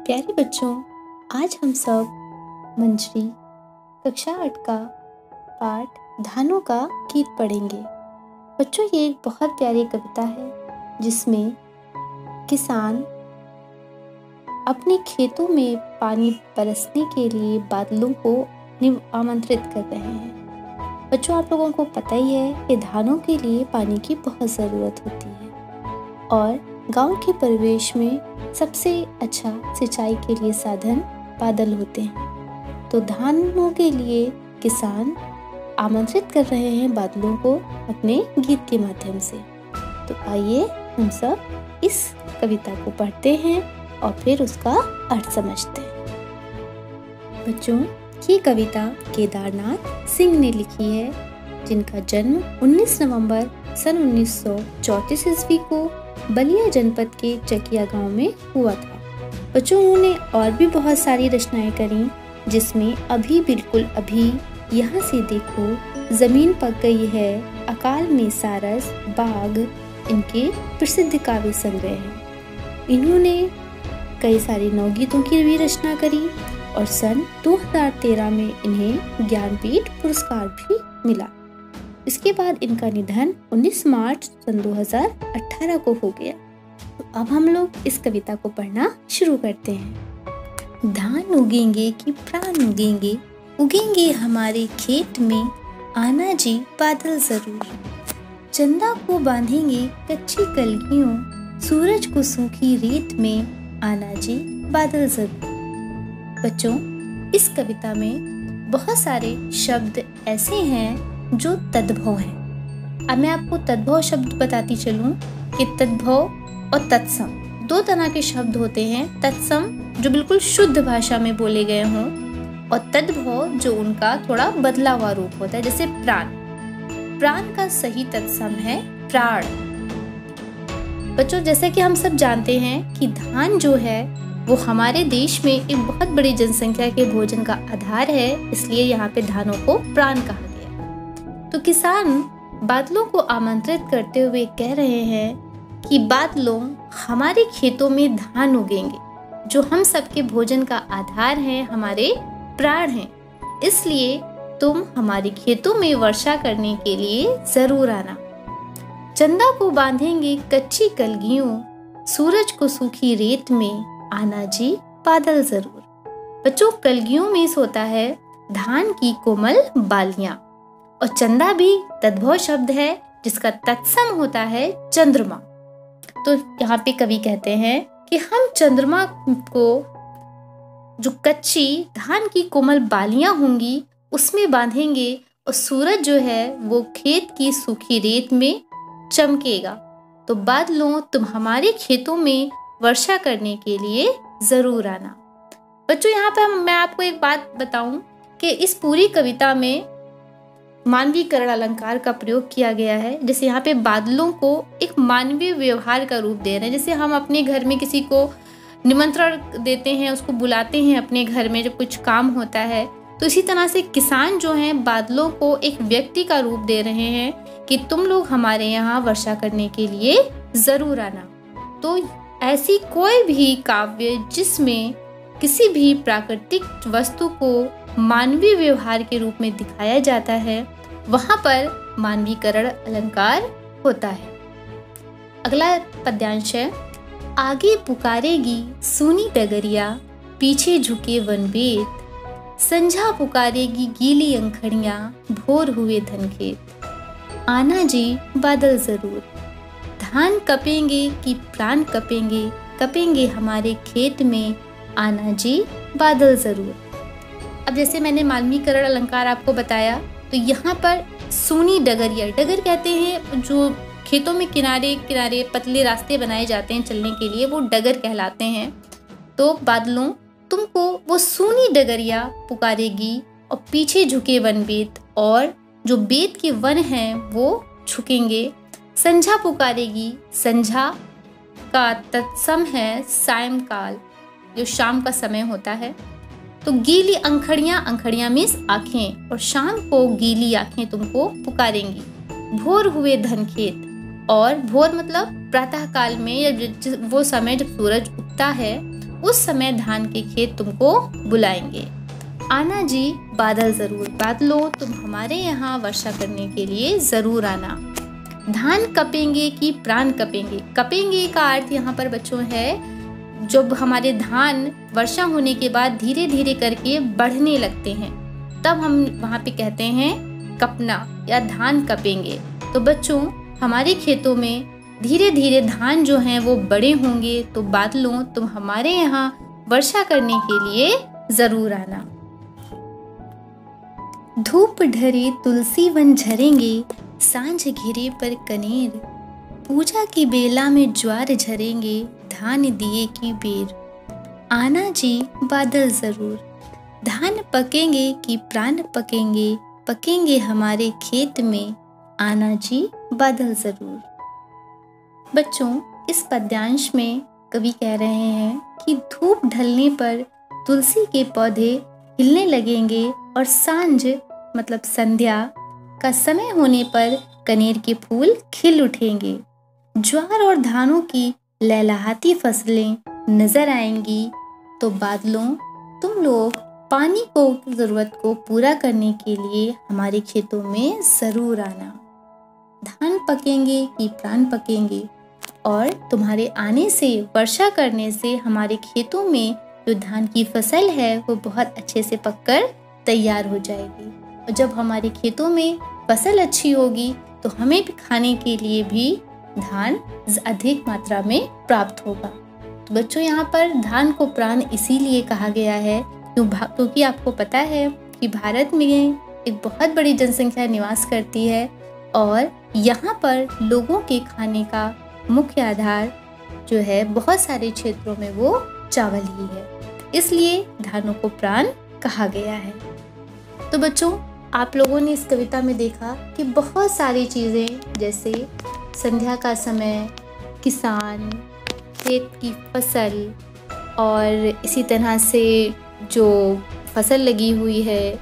प्यारे बच्चों, आज हम सब मंजरी कक्षा 8 का पाठ धानों का गीत पढ़ेंगे। बच्चों, ये एक बहुत प्यारी कविता है जिसमें किसान अपने खेतों में पानी बरसने के लिए बादलों को आमंत्रित कर रहे हैं। बच्चों, आप लोगों को पता ही है कि धानों के लिए पानी की बहुत ज़रूरत होती है और गांव के परिवेश में सबसे अच्छा सिंचाई के लिए साधन बादल होते हैं। तो धानों के लिए किसान आमंत्रित कर रहे हैं बादलों को अपने गीत के माध्यम से। तो आइए हम सब इस कविता को पढ़ते हैं और फिर उसका अर्थ समझते हैं। बच्चों, ये कविता केदारनाथ सिंह ने लिखी है, जिनका जन्म 19 नवंबर सन 1934 ईस्वी को बलिया जनपद के चकिया गांव में हुआ था। बच्चों, उन्होंने और भी बहुत सारी रचनाएं करी, जिसमें बिल्कुल अभी, यहाँ से देखो, जमीन पक गई है, अकाल में सारस, बाग इनके प्रसिद्ध काव्य संग्रह हैं। इन्होंने कई सारे नवगीतों की भी रचना करी और सन 2013 में इन्हें ज्ञानपीठ पुरस्कार भी मिला। इसके बाद इनका निधन 19 मार्च सन 2018 को हो गया। तो अब हम लोग इस कविता को पढ़ना शुरू करते हैं। धान उगेंगे कि प्राण उगेंगे, उगेंगे हमारे खेत में, आना जी बादल जरूर। चंदा को बांधेंगे कच्ची कलगियों, सूरज को सूखी रेत में, आना जी बादल जरूर। बच्चों, इस कविता में बहुत सारे शब्द ऐसे हैं जो तद्भव है। अब मैं आपको तद्भव शब्द बताती चलूं कि तद्भव और तत्सम दो तरह के शब्द होते हैं। तत्सम जो बिल्कुल शुद्ध भाषा में बोले गए हों, और तद्भव जो उनका थोड़ा बदला हुआ रूप होता है, जैसे प्राण। प्राण का सही तत्सम है प्राण। बच्चों, जैसे कि हम सब जानते हैं कि धान जो है वो हमारे देश में एक बहुत बड़ी जनसंख्या के भोजन का आधार है, इसलिए यहाँ पे धानों को प्राण कहा गया। तो किसान बादलों को आमंत्रित करते हुए कह रहे हैं कि बादलों, हमारे खेतों में धान उगेंगे जो हम सबके भोजन का आधार है, हमारे प्राण हैं, इसलिए तुम हमारे खेतों में वर्षा करने के लिए जरूर आना। चंदा को बांधेंगे कच्ची कलगियों, सूरज को सूखी रेत में, आना जी बादल जरूर। बच्चों, कलगियों में होता है धान की कोमल बालियां, और चंदा भी तद्भव शब्द है जिसका तत्सम होता है चंद्रमा। तो यहाँ पे कवि कहते हैं कि हम चंद्रमा को जो कच्ची धान की कोमल बालियां होंगी उसमें बांधेंगे, और सूरज जो है वो खेत की सूखी रेत में चमकेगा। तो बादलों, तुम हमारे खेतों में वर्षा करने के लिए जरूर आना। बच्चों, यहाँ पे मैं आपको एक बात बताऊं कि इस पूरी कविता में मानवीकरण अलंकार का प्रयोग किया गया है। जैसे यहाँ पे बादलों को एक मानवीय व्यवहार का रूप दे रहे हैं। जैसे हम अपने घर में किसी को निमंत्रण देते हैं, उसको बुलाते हैं अपने घर में जब कुछ काम होता है, तो इसी तरह से किसान जो हैं बादलों को एक व्यक्ति का रूप दे रहे हैं कि तुम लोग हमारे यहाँ वर्षा करने के लिए जरूर आना। तो ऐसी कोई भी काव्य जिसमें किसी भी प्राकृतिक वस्तु को मानवीय व्यवहार के रूप में दिखाया जाता है, वहां पर मानवीकरण अलंकार होता है। अगला पद्यांश है, आगे पुकारेगी सूनी डगरिया, पीछे झुके वनवेद, संझा पुकारेगी गीली अंखड़ियां, भोर हुए धनखेत, आना जी बादल जरूर। धान कपेंगे कि प्राण कपेंगे, कपेंगे हमारे खेत में, आना जी बादल जरूर। अब जैसे मैंने मानवीकरण अलंकार आपको बताया, तो यहाँ पर सूनी डगरिया, डगर कहते हैं जो खेतों में किनारे किनारे पतले रास्ते बनाए जाते हैं चलने के लिए, वो डगर कहलाते हैं। तो बादलों, तुमको वो सूनी डगरिया पुकारेगी और पीछे झुके वनवेद, और जो बेत के वन हैं वो झुकेंगे। संझा पुकारेगी, संझा का तत्सम है सायंकाल, जो शाम का समय होता है। तो गीली अंखड़ियां, अंखड़ियां मीन्स आंखें, और शाम को गीली आंखें तुमको पुकारेंगी। भोर हुए धनखेत, और भोर मतलब प्रातः काल में, या वो समय जब सूरज उगता है उस समय धान के खेत तुमको बुलाएंगे। आना जी बादल जरूर, बादलों तुम हमारे यहाँ वर्षा करने के लिए जरूर आना। धान कपेंगे कि प्राण कपेंगे। कपेंगे का अर्थ यहाँ पर बच्चों है जब हमारे धान वर्षा होने के बाद धीरे धीरे करके बढ़ने लगते हैं, तब हम वहाँ पे कहते हैं कपना या धान कपेंगे। तो बच्चों हमारे खेतों में धीरे धीरे धान जो हैं वो बड़े होंगे, तो बादलों तुम हमारे यहाँ वर्षा करने के लिए जरूर आना। धूप ढरे तुलसी वन झरेंगे, सांझ घिरे पर कनेर। पूजा की बेला में ज्वार झरेंगे, धान दिए की बेर। आना जी बादल जरूर, धान पकेंगे कि प्राण पकेंगे, पकेंगे हमारे खेत में। आना जी बादल जरूर। बच्चों इस पद्यांश में कवि कह रहे हैं कि धूप ढलने पर तुलसी के पौधे हिलने लगेंगे और सांझ मतलब संध्या का समय होने पर कनेर के फूल खिल उठेंगे। ज्वार और धानों की लहलहाती फसलें नजर आएंगी। तो बादलों तुम लोग पानी को जरूरत को पूरा करने के लिए हमारे खेतों में जरूर आना। धान पकेंगे कि प्राण पकेंगे, और तुम्हारे आने से वर्षा करने से हमारे खेतों में जो धान की फसल है वो बहुत अच्छे से पककर तैयार हो जाएगी। और जब हमारे खेतों में फसल अच्छी होगी तो हमें भी खाने के लिए भी धान अधिक मात्रा में प्राप्त होगा। तो बच्चों यहाँ पर धान को प्राण इसीलिए कहा गया है क्योंकि आपको पता है कि भारत में एक बहुत बड़ी जनसंख्या निवास करती है और यहाँ पर लोगों के खाने का मुख्य आधार जो है बहुत सारे क्षेत्रों में वो चावल ही है, इसलिए धानों को प्राण कहा गया है। तो बच्चों आप लोगों ने इस कविता में देखा कि बहुत सारी चीज़ें जैसे संध्या का समय, किसान, खेत की फसल और इसी तरह से जो फसल लगी हुई है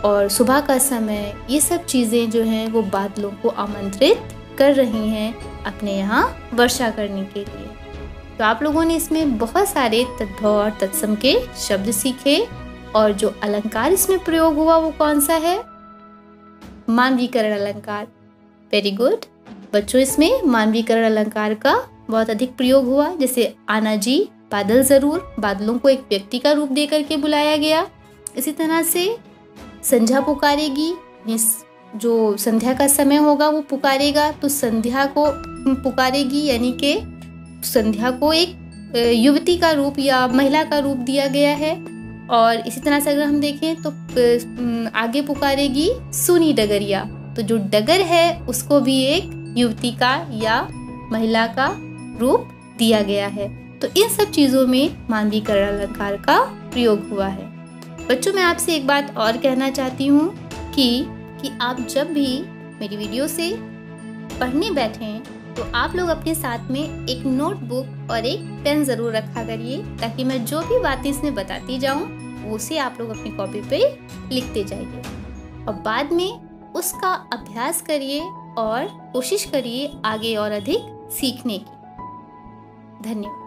और सुबह का समय, ये सब चीज़ें जो हैं वो बादलों को आमंत्रित कर रही हैं अपने यहाँ वर्षा करने के लिए। तो आप लोगों ने इसमें बहुत सारे तद्भव और तत्सम के शब्द सीखे और जो अलंकार इसमें प्रयोग हुआ वो कौन सा है? मानवीकरण अलंकार। वेरी गुड बच्चों, इसमें मानवीकरण अलंकार का बहुत अधिक प्रयोग हुआ। जैसे आना जी बादल जरूर, बादलों को एक व्यक्ति का रूप दे करके बुलाया गया। इसी तरह से संध्या पुकारेगी, जो संध्या का समय होगा वो पुकारेगा, तो संध्या को पुकारेगी यानी कि संध्या को एक युवती का रूप या महिला का रूप दिया गया है। और इसी तरह से अगर हम देखें तो आगे पुकारेगी सुनी डगरिया, तो जो डगर है उसको भी एक युवती का या महिला का रूप दिया गया है। तो इन सब चीज़ों में मानवीकरण अलंकार का प्रयोग हुआ है। बच्चों मैं आपसे एक बात और कहना चाहती हूँ कि आप जब भी मेरी वीडियो से पढ़ने बैठें तो आप लोग अपने साथ में एक नोटबुक और एक पेन ज़रूर रखा करिए, ताकि मैं जो भी बातें इसमें बताती जाऊँ उसे आप लोग अपनी कॉपी पे लिखते जाइए और बाद में उसका अभ्यास करिए और कोशिश करिए आगे और अधिक सीखने की। धन्यवाद।